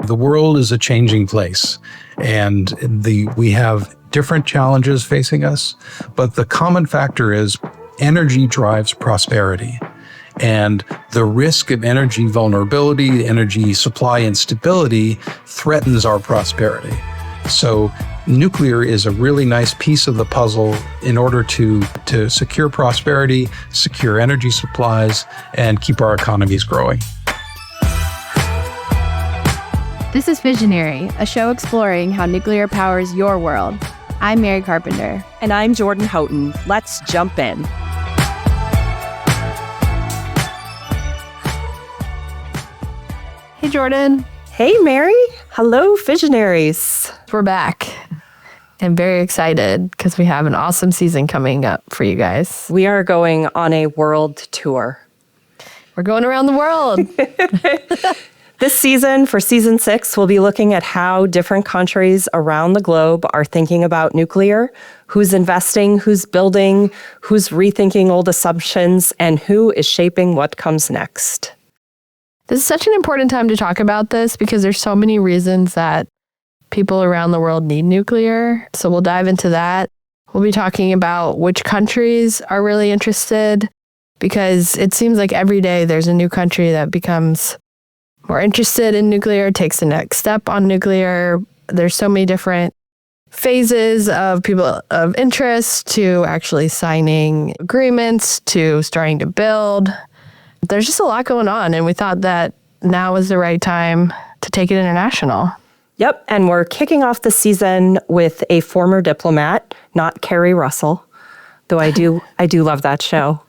The world is a changing place, and we have different challenges facing us, but the common factor is energy drives prosperity. And the risk of energy vulnerability, energy supply instability threatens our prosperity. So nuclear is a really nice piece of the puzzle in order to secure prosperity, secure energy supplies, and keep our economies growing. This is Fissionary, a show exploring how nuclear powers your world. I'm Mary Carpenter. And I'm Jordan Houghton. Let's jump in. Hey, Jordan. Hey, Mary. Hello, Fissionaries. We're back. I'm very excited because we have an awesome season coming up for you guys. We are going on a world tour. We're going around the world. This season, for season 6, we'll be looking at how different countries around the globe are thinking about nuclear, who's investing, who's building, who's rethinking old assumptions, and who is shaping what comes next. This is such an important time to talk about this because there's so many reasons that people around the world need nuclear. So we'll dive into that. We'll be talking about which countries are really interested because it seems like every day there's a new country that becomes more interested in nuclear, takes the next step on nuclear. There's so many different phases of people of interest to actually signing agreements to starting to build. There's just a lot going on, and we thought that now was the right time to take it international. Yep, and we're kicking off the season with a former diplomat, not Carrie Russell, though I do love that show.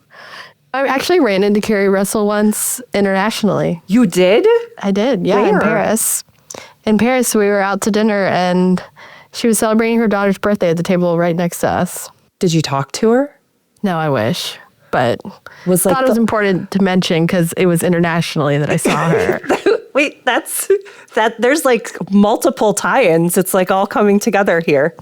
I actually ran into Carrie Russell once internationally. You did? I did, yeah, Where? in Paris. In Paris, we were out to dinner, and she was celebrating her daughter's birthday at the table right next to us. Did you talk to her? No, I wish, but was thought it was important to mention because it was internationally that I saw her. Wait, there's like multiple tie-ins. It's like all coming together here.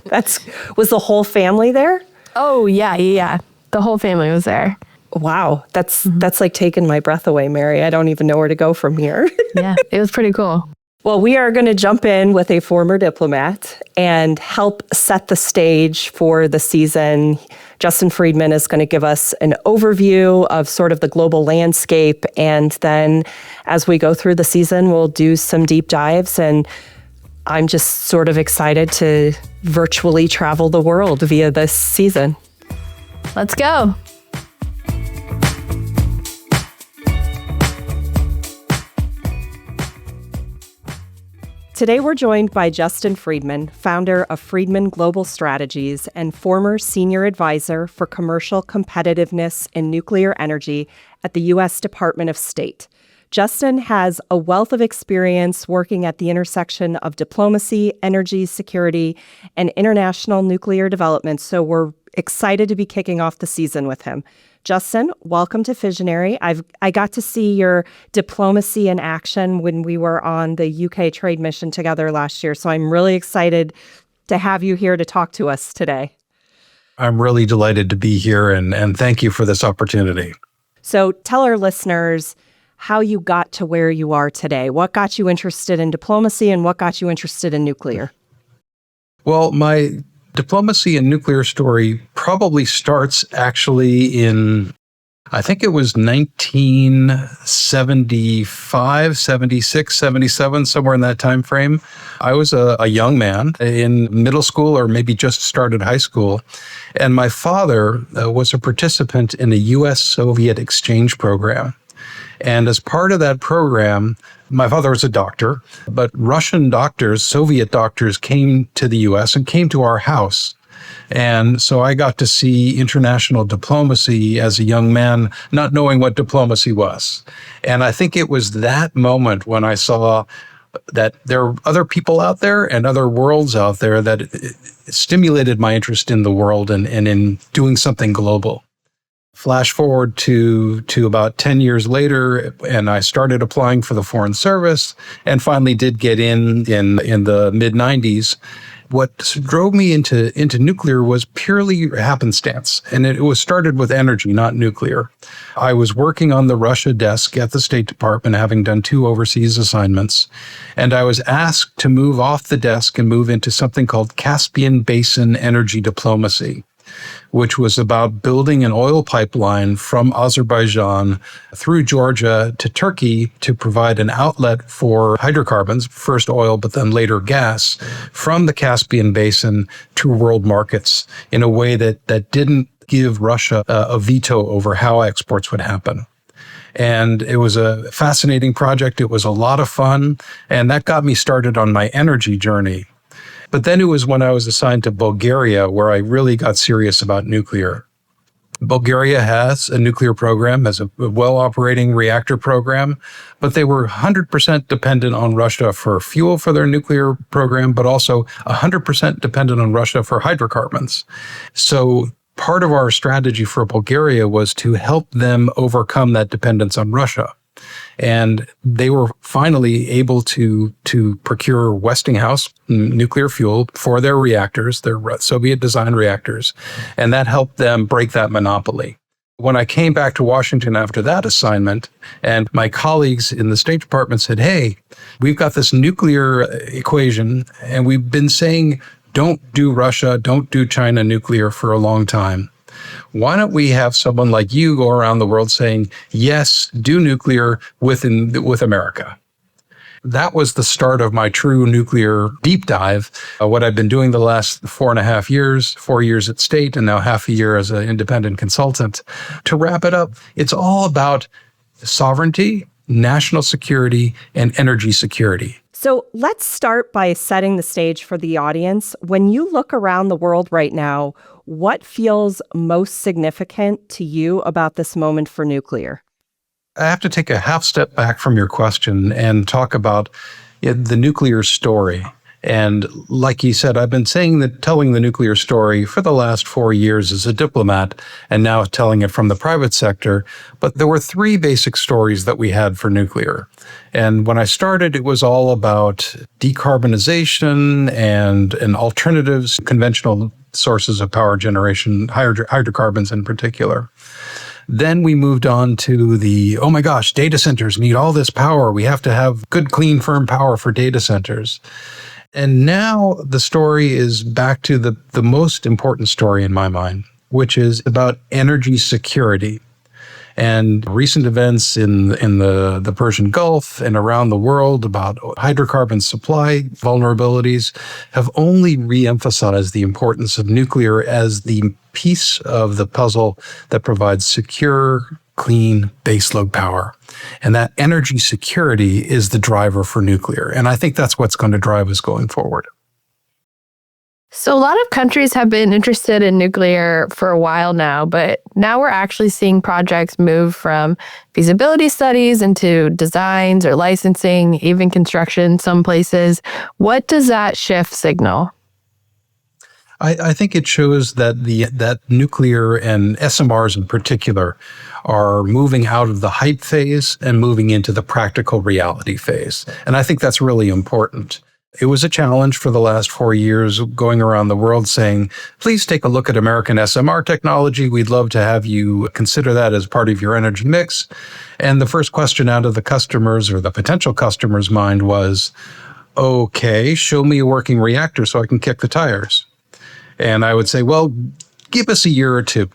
Was the whole family there? Oh, yeah. The whole family was there. Wow, that's like taking my breath away, Mary. I don't even know where to go from here. Yeah, it was pretty cool. Well, we are going to jump in with a former diplomat and help set the stage for the season. Justin Friedman is going to give us an overview of sort of the global landscape. And then as we go through the season, we'll do some deep dives. And I'm just sort of excited to virtually travel the world via this season. Let's go. Today, we're joined by Justin Friedman, founder of Friedman Global Strategies and former senior advisor for commercial competitiveness in nuclear energy at the U.S. Department of State. Justin has a wealth of experience working at the intersection of diplomacy, energy security, and international nuclear development, so we're excited to be kicking off the season with him. Justin, welcome to Fissionary. I got to see your diplomacy in action when we were on the UK trade mission together last year, so I'm really excited to have you here to talk to us today. I'm really delighted to be here, and thank you for this opportunity. So tell our listeners how you got to where you are today. What got you interested in diplomacy and what got you interested in nuclear? Well, my diplomacy and nuclear story probably starts actually in, I think it was 1975, 76, 77, somewhere in that time frame. I was a young man in middle school or maybe just started high school. And my father was a participant in a U.S.-Soviet exchange program. And as part of that program, my father was a doctor, but Russian doctors, Soviet doctors came to the U.S. and came to our house. And so I got to see international diplomacy as a young man, not knowing what diplomacy was. And I think it was that moment when I saw that there are other people out there and other worlds out there that it stimulated my interest in the world and in doing something global. Flash forward to about 10 years later, and I started applying for the Foreign Service and finally did get in the mid-90s. What drove me into nuclear was purely happenstance, and it was started with energy, not nuclear. I was working on the Russia desk at the State Department, having done 2 overseas assignments, and I was asked to move off the desk and move into something called Caspian Basin Energy Diplomacy, which was about building an oil pipeline from Azerbaijan through Georgia to Turkey to provide an outlet for hydrocarbons, first oil, but then later gas, from the Caspian Basin to world markets in a way that didn't give Russia a veto over how exports would happen. And it was a fascinating project. It was a lot of fun. And that got me started on my energy journey. But then it was when I was assigned to Bulgaria where I really got serious about nuclear. Bulgaria has a nuclear program, has a well-operating reactor program, but they were 100% dependent on Russia for fuel for their nuclear program, but also 100% dependent on Russia for hydrocarbons. So part of our strategy for Bulgaria was to help them overcome that dependence on Russia. And they were finally able to procure Westinghouse nuclear fuel for their reactors, their Soviet designed reactors. And that helped them break that monopoly. When I came back to Washington after that assignment, and my colleagues in the State Department said, hey, we've got this nuclear equation, and we've been saying, don't do Russia, don't do China nuclear for a long time. Why don't we have someone like you go around the world saying, yes, do nuclear with America? That was the start of my true nuclear deep dive. What I've been doing the last 4.5 years, 4 years at State, and now half a year as an independent consultant. To wrap it up, it's all about sovereignty, national security, and energy security. So let's start by setting the stage for the audience. When you look around the world right now, what feels most significant to you about this moment for nuclear? I have to take a half step back from your question and talk about the nuclear story. And like you said, I've been telling the nuclear story for the last 4 years as a diplomat, and now telling it from the private sector. But there were 3 basic stories that we had for nuclear. And when I started, it was all about decarbonization and alternatives, conventional sources of power generation, hydrocarbons in particular. Then we moved on to oh my gosh, data centers need all this power. We have to have good, clean, firm power for data centers. And now the story is back to the most important story in my mind, which is about energy security. And recent events in the Persian Gulf and around the world about hydrocarbon supply vulnerabilities have only re-emphasized the importance of nuclear as the piece of the puzzle that provides secure, clean baseload power. And that energy security is the driver for nuclear. And I think that's what's going to drive us going forward. So a lot of countries have been interested in nuclear for a while now, but now we're actually seeing projects move from feasibility studies into designs or licensing, even construction in some places. What does that shift signal? I think it shows that that nuclear and SMRs in particular are moving out of the hype phase and moving into the practical reality phase. And I think that's really important. It was a challenge for the last 4 years going around the world saying, please take a look at American SMR technology. We'd love to have you consider that as part of your energy mix. And the first question out of the customers or the potential customers' mind was, okay, show me a working reactor so I can kick the tires. And I would say, well, give us a year or two.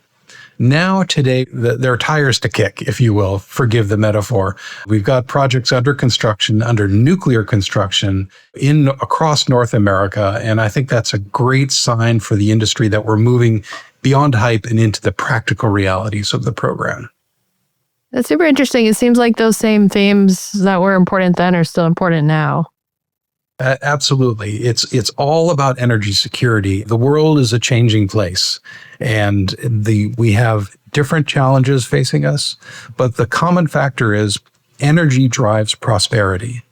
Now, today, there are tires to kick, if you will, forgive the metaphor. We've got projects under construction, under nuclear construction across North America. And I think that's a great sign for the industry that we're moving beyond hype and into the practical realities of the program. That's super interesting. It seems like those same themes that were important then are still important now. Absolutely. It's all about energy security. The world is a changing place, and we have different challenges facing us, but the common factor is energy drives prosperity.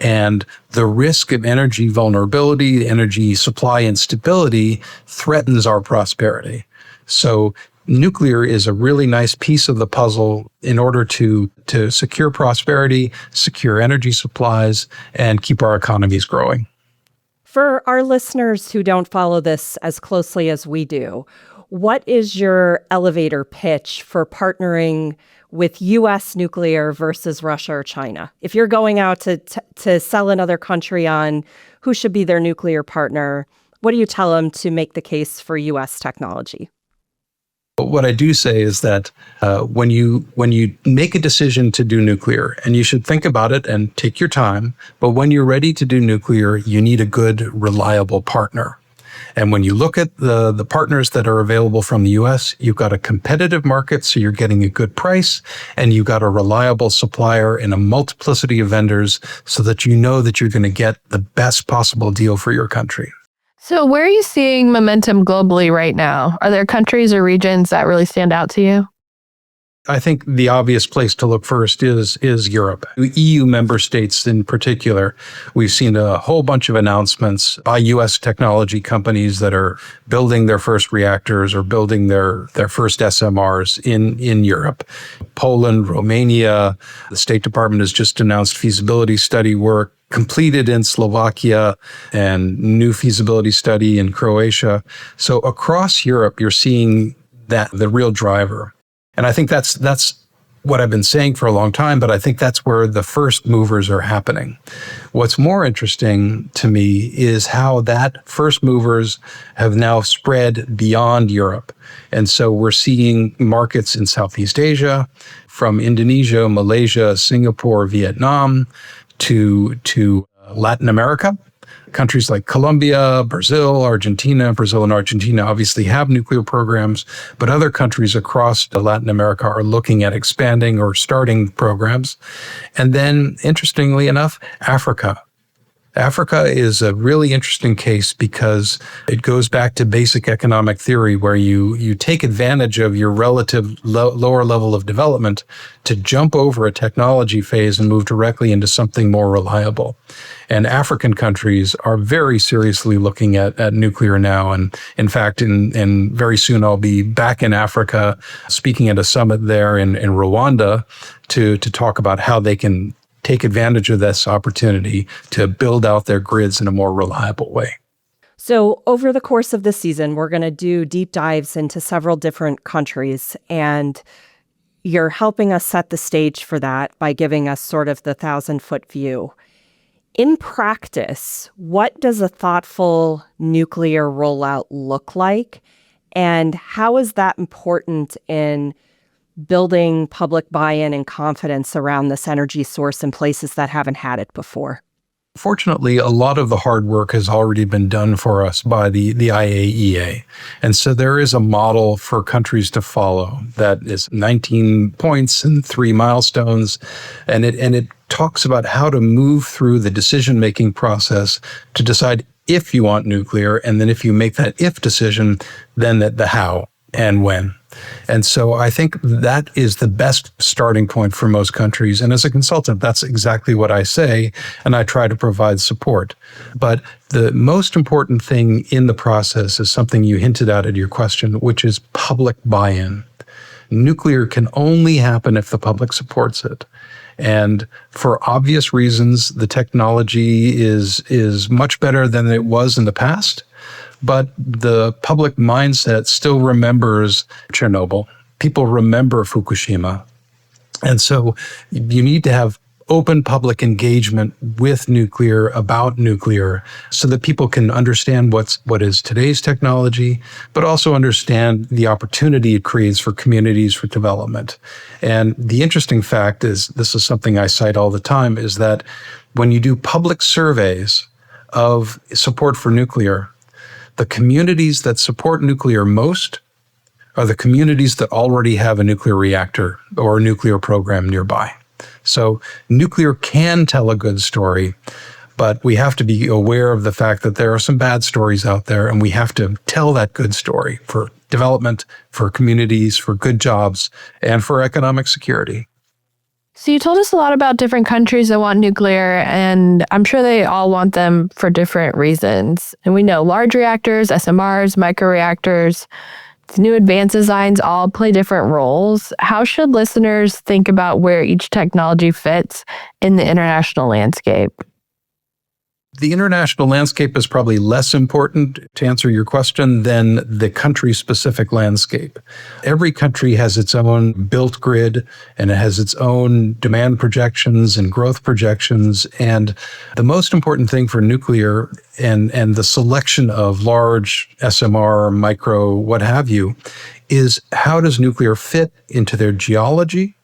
And the risk of energy vulnerability, energy supply instability threatens our prosperity. So nuclear is a really nice piece of the puzzle in order to secure prosperity, secure energy supplies, and keep our economies growing. For our listeners who don't follow this as closely as we do, what is your elevator pitch for partnering with U.S. nuclear versus Russia or China? If you're going out to sell another country on who should be their nuclear partner, what do you tell them to make the case for U.S. technology? What I do say is that when you make a decision to do nuclear, and you should think about it and take your time, but when you're ready to do nuclear, you need a good, reliable partner. And when you look at the partners that are available from the U.S., you've got a competitive market, so you're getting a good price, and you've got a reliable supplier and a multiplicity of vendors so that you know that you're going to get the best possible deal for your country. So where are you seeing momentum globally right now? Are there countries or regions that really stand out to you? I think the obvious place to look first is Europe. EU member states in particular. We've seen a whole bunch of announcements by U.S. technology companies that are building their first reactors or building their first SMRs in Europe. Poland, Romania, the State Department has just announced feasibility study work completed in Slovakia and new feasibility study in Croatia. So across Europe, you're seeing that the real driver. And I think that's what I've been saying for a long time, but I think that's where the first movers are happening. What's more interesting to me is how that first movers have now spread beyond Europe. And so we're seeing markets in Southeast Asia, from Indonesia, Malaysia, Singapore, Vietnam, to Latin America. Countries like Colombia, Brazil and Argentina obviously have nuclear programs, but other countries across Latin America are looking at expanding or starting programs. And then, interestingly enough, Africa. Africa is a really interesting case because it goes back to basic economic theory where you take advantage of your relative lower level of development to jump over a technology phase and move directly into something more reliable. And African countries are very seriously looking at nuclear now. And in fact, in very soon, I'll be back in Africa speaking at a summit there in Rwanda to talk about how they can take advantage of this opportunity to build out their grids in a more reliable way. So over the course of this season, we're going to do deep dives into several different countries, and you're helping us set the stage for that by giving us sort of the 1,000-foot view. In practice, what does a thoughtful nuclear rollout look like, and how is that important in building public buy-in and confidence around this energy source in places that haven't had it before? Fortunately, a lot of the hard work has already been done for us by the IAEA. And so there is a model for countries to follow that is 19 points and 3 milestones. And it talks about how to move through the decision-making process to decide if you want nuclear. And then if you make that if decision, then the how and when. And so I think that is the best starting point for most countries. And as a consultant, that's exactly what I say, and I try to provide support. But the most important thing in the process is something you hinted at in your question, which is public buy-in. Nuclear can only happen if the public supports it. And for obvious reasons, the technology is much better than it was in the past. But the public mindset still remembers Chernobyl. People remember Fukushima. And so you need to have open public engagement with nuclear, about nuclear, so that people can understand what is today's technology, but also understand the opportunity it creates for communities for development. And the interesting fact is, this is something I cite all the time, is that when you do public surveys of support for nuclear, the communities that support nuclear most are the communities that already have a nuclear reactor or a nuclear program nearby. So nuclear can tell a good story, but we have to be aware of the fact that there are some bad stories out there, and we have to tell that good story for development, for communities, for good jobs, and for economic security. So you told us a lot about different countries that want nuclear, and I'm sure they all want them for different reasons. And we know large reactors, SMRs, microreactors, new advanced designs all play different roles. How should listeners think about where each technology fits in the international landscape? The international landscape is probably less important, to answer your question, than the country-specific landscape. Every country has its own built grid, and it has its own demand projections and growth projections. And the most important thing for nuclear and the selection of large SMR, micro, what have you, is how does nuclear fit into their geology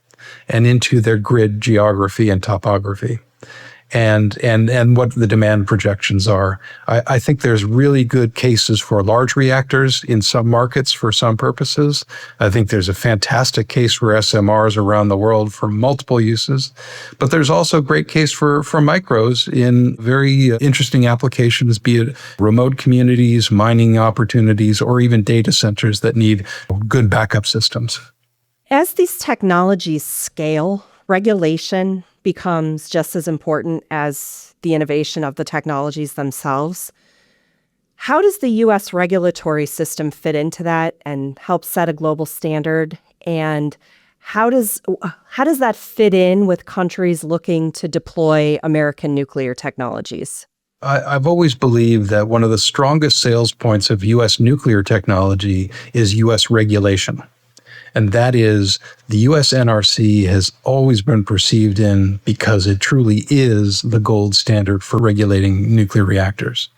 and into their grid geography and topography, and what the demand projections are. I think there's really good cases for large reactors in some markets for some purposes. I think there's a fantastic case for SMRs around the world for multiple uses, but there's also a great case for micros in very interesting applications, be it remote communities, mining opportunities, or even data centers that need good backup systems. As these technologies scale, regulation becomes just as important as the innovation of the technologies themselves. How does the U.S. regulatory system fit into that and help set a global standard? And how does that fit in with countries looking to deploy American nuclear technologies? I've always believed that one of the strongest sales points of U.S. nuclear technology is U.S. regulation. And that is, the U.S. NRC has always been perceived in, because it truly is the gold standard for regulating nuclear reactors.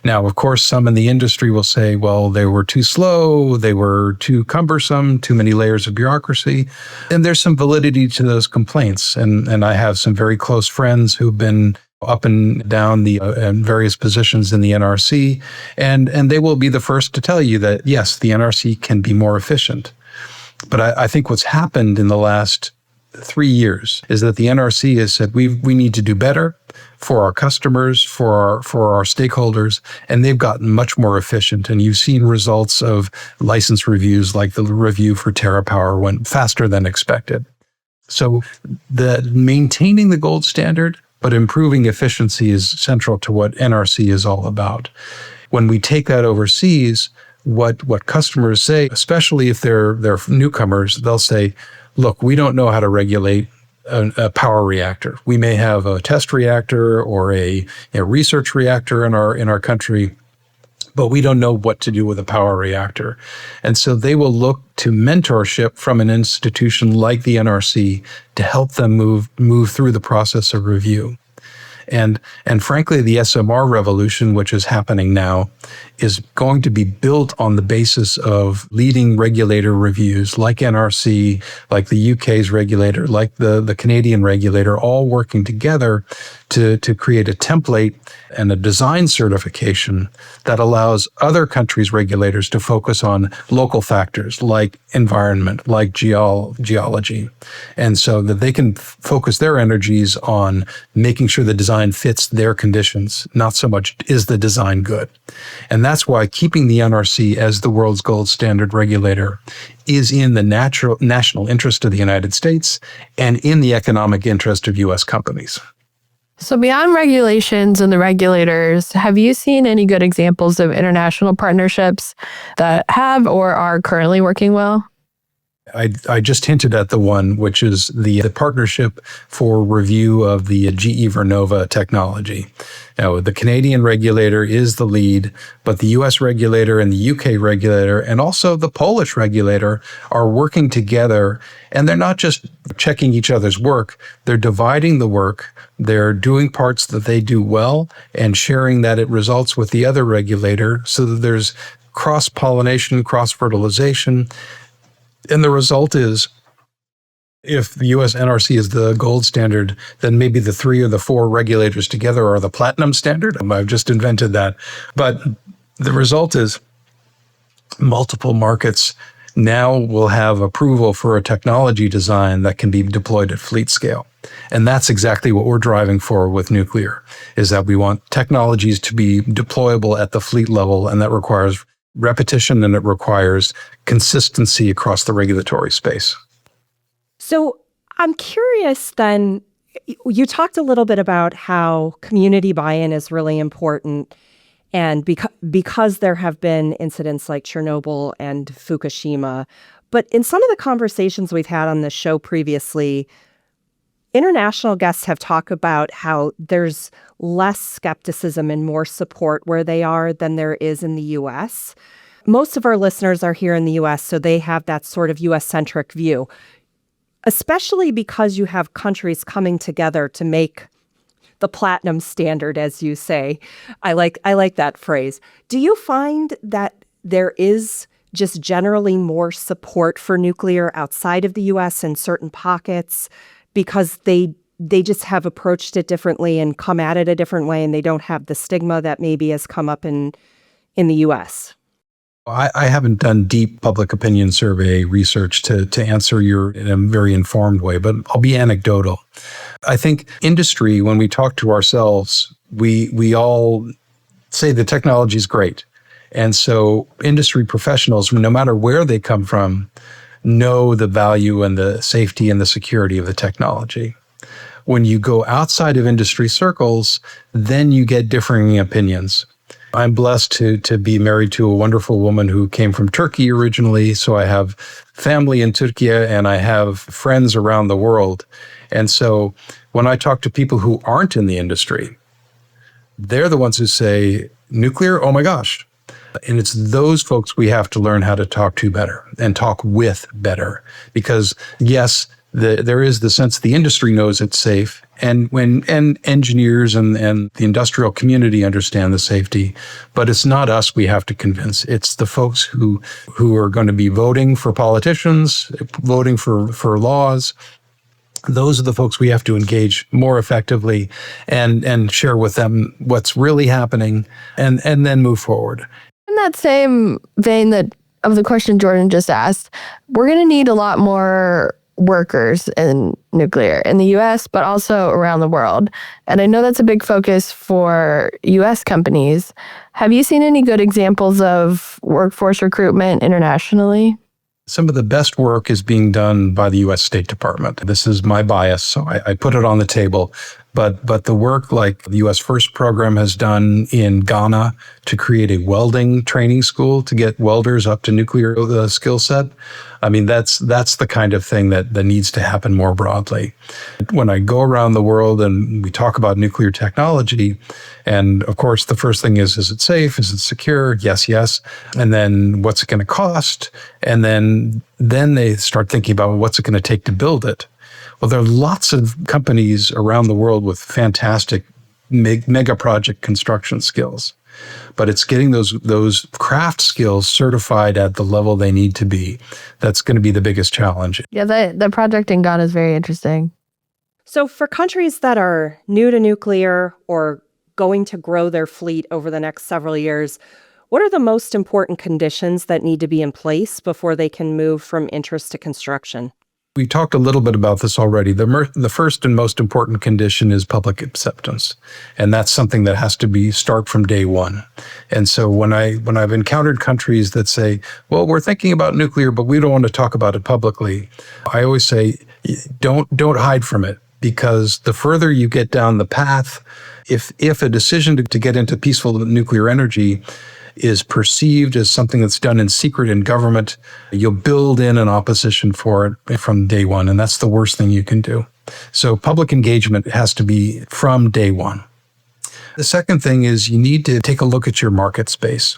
Now, of course, some in the industry will say, well, they were too slow, they were too cumbersome, too many layers of bureaucracy. And there's some validity to those complaints. And I have some very close friends who've been up and down the various positions in the NRC, and they will be the first to tell you that, yes, the NRC can be more efficient. But I think what's happened in the last 3 years is that the NRC has said we need to do better for our customers, for our stakeholders, and they've gotten much more efficient. And you've seen results of license reviews, like the review for TerraPower went faster than expected. So the maintaining the gold standard, but improving efficiency is central to what NRC is all about. When we take that overseas, what customers say, especially if they're newcomers, they'll say, look, we don't know how to regulate a power reactor. We may have a test reactor or a research reactor in our country, but we don't know what to do with a power reactor. And so they will look to mentorship from an institution like the NRC to help them move through the process of review. And frankly, the SMR revolution, which is happening now, is going to be built on the basis of leading regulator reviews like NRC, like the UK's regulator, like the Canadian regulator, all working together to create a template and a design certification that allows other countries' regulators to focus on local factors like environment, like geology. And so that they can focus their energies on making sure the design fits their conditions, not so much is the design good. And that's why keeping the NRC as the world's gold standard regulator is in the national interest of the United States and in the economic interest of U.S. companies. So beyond regulations and the regulators, have you seen any good examples of international partnerships that have or are currently working well? I just hinted at the one, which is the partnership for review of the GE Vernova technology. Now, the Canadian regulator is the lead, but the US regulator and the UK regulator and also the Polish regulator are working together, and they're not just checking each other's work, they're dividing the work, they're doing parts that they do well and sharing that it results with the other regulator so that there's cross-pollination, cross-fertilization. And the result is, if the US NRC is the gold standard, then maybe the 3 or the 4 regulators together are the platinum standard. I've just invented that. But the result is multiple markets now will have approval for a technology design that can be deployed at fleet scale. And that's exactly what we're driving for with nuclear, is that we want technologies to be deployable at the fleet level, and that requires repetition and it requires consistency across the regulatory space. So I'm curious then, you talked a little bit about how community buy-in is really important. And because there have been incidents like Chernobyl and Fukushima, but in some of the conversations we've had on the show previously, International guests have talked about how there's less skepticism and more support where they are than there is in the U.S. Most of our listeners are here in the U.S., so they have that sort of U.S.-centric view, especially because you have countries coming together to make the platinum standard, as you say. I like that phrase. Do you find that there is just generally more support for nuclear outside of the U.S. in certain pockets because they just have approached it differently and come at it a different way, and they don't have the stigma that maybe has come up in the U.S.? I haven't done deep public opinion survey research to answer your in a very informed way, but I'll be anecdotal. I think industry, when we talk to ourselves, we all say the technology is great. And so industry professionals, no matter where they come from, know the value and the safety and the security of the technology. When you go outside of industry circles, then you get differing opinions. I'm blessed to be married to a wonderful woman who came from Turkey originally, so I have family in Turkey and I have friends around the world. And so when I talk to people who aren't in the industry, they're the ones who say, nuclear, oh my gosh. And it's those folks we have to learn how to talk to better and talk with better. Because yes, there is the sense the industry knows it's safe, and engineers and the industrial community understand the safety, but it's not us we have to convince. It's the folks who are going to be voting for politicians, voting for laws. Those are the folks we have to engage more effectively and share with them what's really happening and then move forward. In that same vein of the question Jordan just asked, we're going to need a lot more workers in nuclear in the U.S., but also around the world. And I know that's a big focus for U.S. companies. Have you seen any good examples of workforce recruitment internationally? Some of the best work is being done by the U.S. State Department. This is my bias, so I put it on the table. But the work like the U.S. First program has done in Ghana to create a welding training school to get welders up to nuclear skill set, I mean, that's the kind of thing that needs to happen more broadly. When I go around the world and we talk about nuclear technology, and of course, the first thing is it safe? Is it secure? Yes. And then what's it going to cost? And then they start thinking about what's it going to take to build it. Well, there are lots of companies around the world with fantastic mega project construction skills, but it's getting those craft skills certified at the level they need to be. That's going to be the biggest challenge. Yeah, the project in Ghana is very interesting. So for countries that are new to nuclear or going to grow their fleet over the next several years, what are the most important conditions that need to be in place before they can move from interest to construction? We talked a little bit about this already. The first and most important condition is public acceptance. And that's something that has to start from day one. And so when I've encountered countries that say, well, we're thinking about nuclear, but we don't want to talk about it publicly, I always say, don't hide from it. Because the further you get down the path, if a decision to get into peaceful nuclear energy is perceived as something that's done in secret in government, you'll build in an opposition for it from day one, and that's the worst thing you can do. So public engagement has to be from day one. The second thing is you need to take a look at your market space.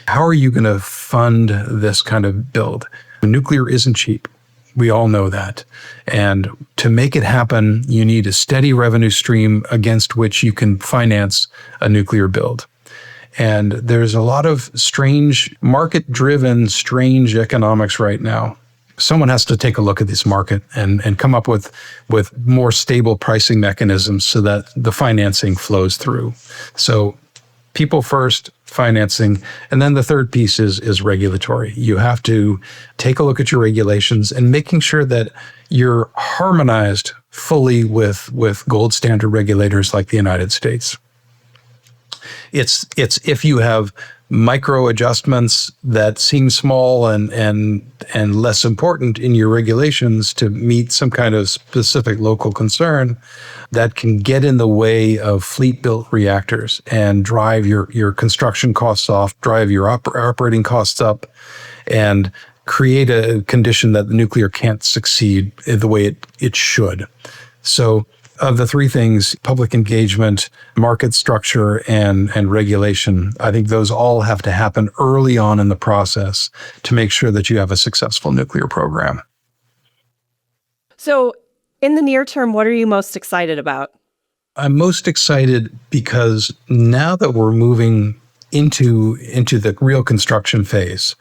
How are you going to fund this kind of build? Nuclear isn't cheap. We all know that. And to make it happen, you need a steady revenue stream against which you can finance a nuclear build. And there's a lot of strange, market-driven, strange economics right now. Someone has to take a look at this market and come up with more stable pricing mechanisms so that the financing flows through. So people first, financing, and then the third piece is regulatory. You have to take a look at your regulations and making sure that you're harmonized fully with gold standard regulators like the United States. It's if you have micro adjustments that seem small and less important in your regulations to meet some kind of specific local concern that can get in the way of fleet-built reactors and drive your construction costs off, drive your operating costs up, and create a condition that the nuclear can't succeed the way it should. So of the three things, public engagement, market structure, and regulation, I think those all have to happen early on in the process to make sure that you have a successful nuclear program. So in the near term, what are you most excited about? I'm most excited because now that we're moving into the real construction phase,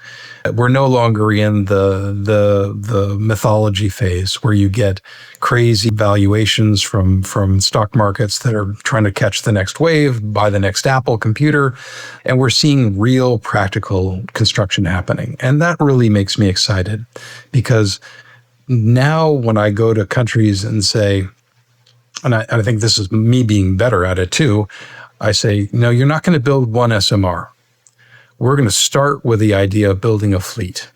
we're no longer in the mythology phase where you get crazy valuations from stock markets that are trying to catch the next wave, buy the next Apple computer, and we're seeing real practical construction happening. And that really makes me excited because now when I go to countries and say, and I think this is me being better at it too, I say, no, you're not going to build one SMR. We're going to start with the idea of building a fleet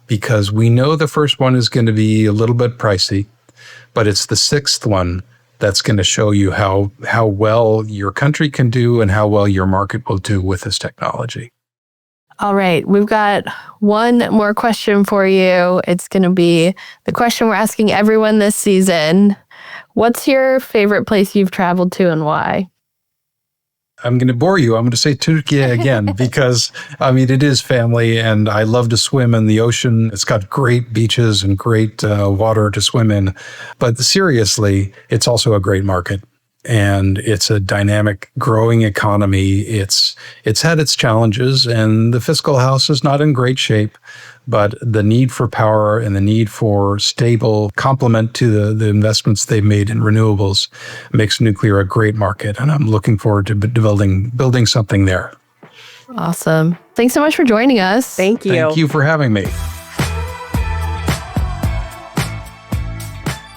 because we know the first one is going to be a little bit pricey, but it's the sixth one that's going to show you how well your country can do and how well your market will do with this technology. All right, we've got one more question for you. It's going to be the question we're asking everyone this season. What's your favorite place you've traveled to and why? I'm going to bore you. I'm going to say Turkey again because, it is family and I love to swim in the ocean. It's got great beaches and great water to swim in. But seriously, it's also a great market. And it's a dynamic, growing economy. It's had its challenges, and the fiscal house is not in great shape. But the need for power and the need for stable complement to the investments they've made in renewables makes nuclear a great market. And I'm looking forward to building something there. Awesome. Thanks so much for joining us. Thank you. Thank you for having me.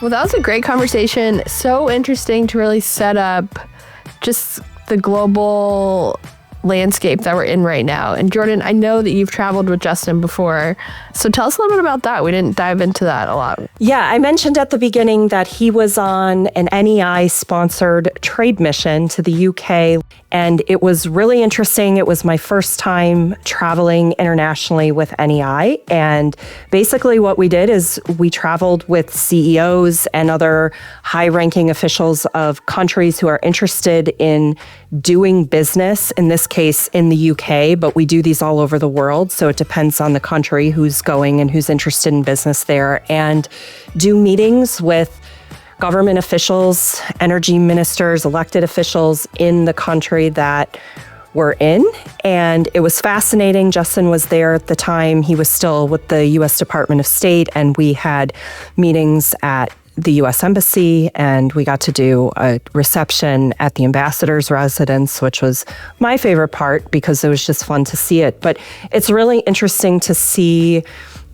Well, that was a great conversation. So interesting to really set up just the global landscape that we're in right now. And Jordan, I know that you've traveled with Justin before. So tell us a little bit about that. We didn't dive into that a lot. Yeah, I mentioned at the beginning that he was on an NEI-sponsored trade mission to the UK, and it was really interesting. It was my first time traveling internationally with NEI, and basically what we did is we traveled with CEOs and other high-ranking officials of countries who are interested in doing business, in this case in the UK, but we do these all over the world, so it depends on the country who's going and who's interested in business there, and do meetings with government officials, energy ministers, elected officials in the country that we're in. And it was fascinating. Justin was there at the time. He was still with the U.S. Department of State, and we had meetings at the U.S. Embassy, and we got to do a reception at the ambassador's residence, which was my favorite part because it was just fun to see it. But it's really interesting to see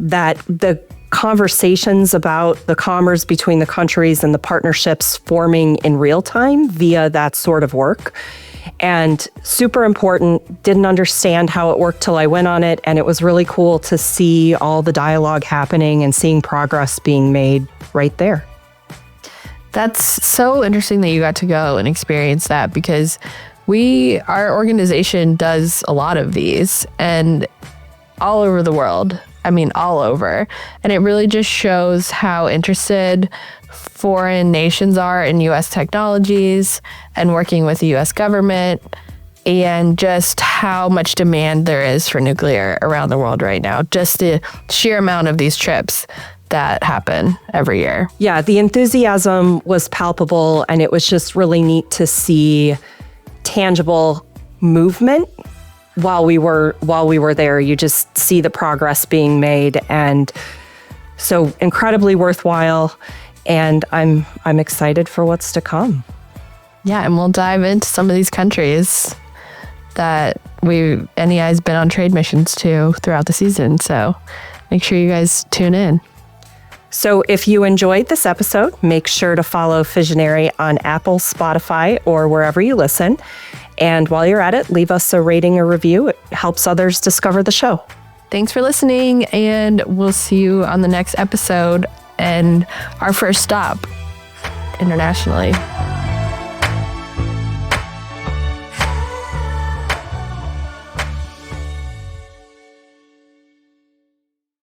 that the conversations about the commerce between the countries and the partnerships forming in real time via that sort of work. And super important, didn't understand how it worked till I went on it. And it was really cool to see all the dialogue happening and seeing progress being made right there. That's so interesting that you got to go and experience that because our organization does a lot of these and all over the world. All over. And it really just shows how interested foreign nations are in U.S. technologies and working with the U.S. government and just how much demand there is for nuclear around the world right now. Just the sheer amount of these trips that happen every year. Yeah, the enthusiasm was palpable, and it was just really neat to see tangible movement. While we were there, you just see the progress being made, and so incredibly worthwhile. And I'm excited for what's to come. Yeah, and we'll dive into some of these countries that NEI's been on trade missions to throughout the season. So make sure you guys tune in. So if you enjoyed this episode, make sure to follow Fissionary on Apple, Spotify, or wherever you listen. And while you're at it, leave us a rating or review. It helps others discover the show. Thanks for listening, and we'll see you on the next episode and our first stop internationally.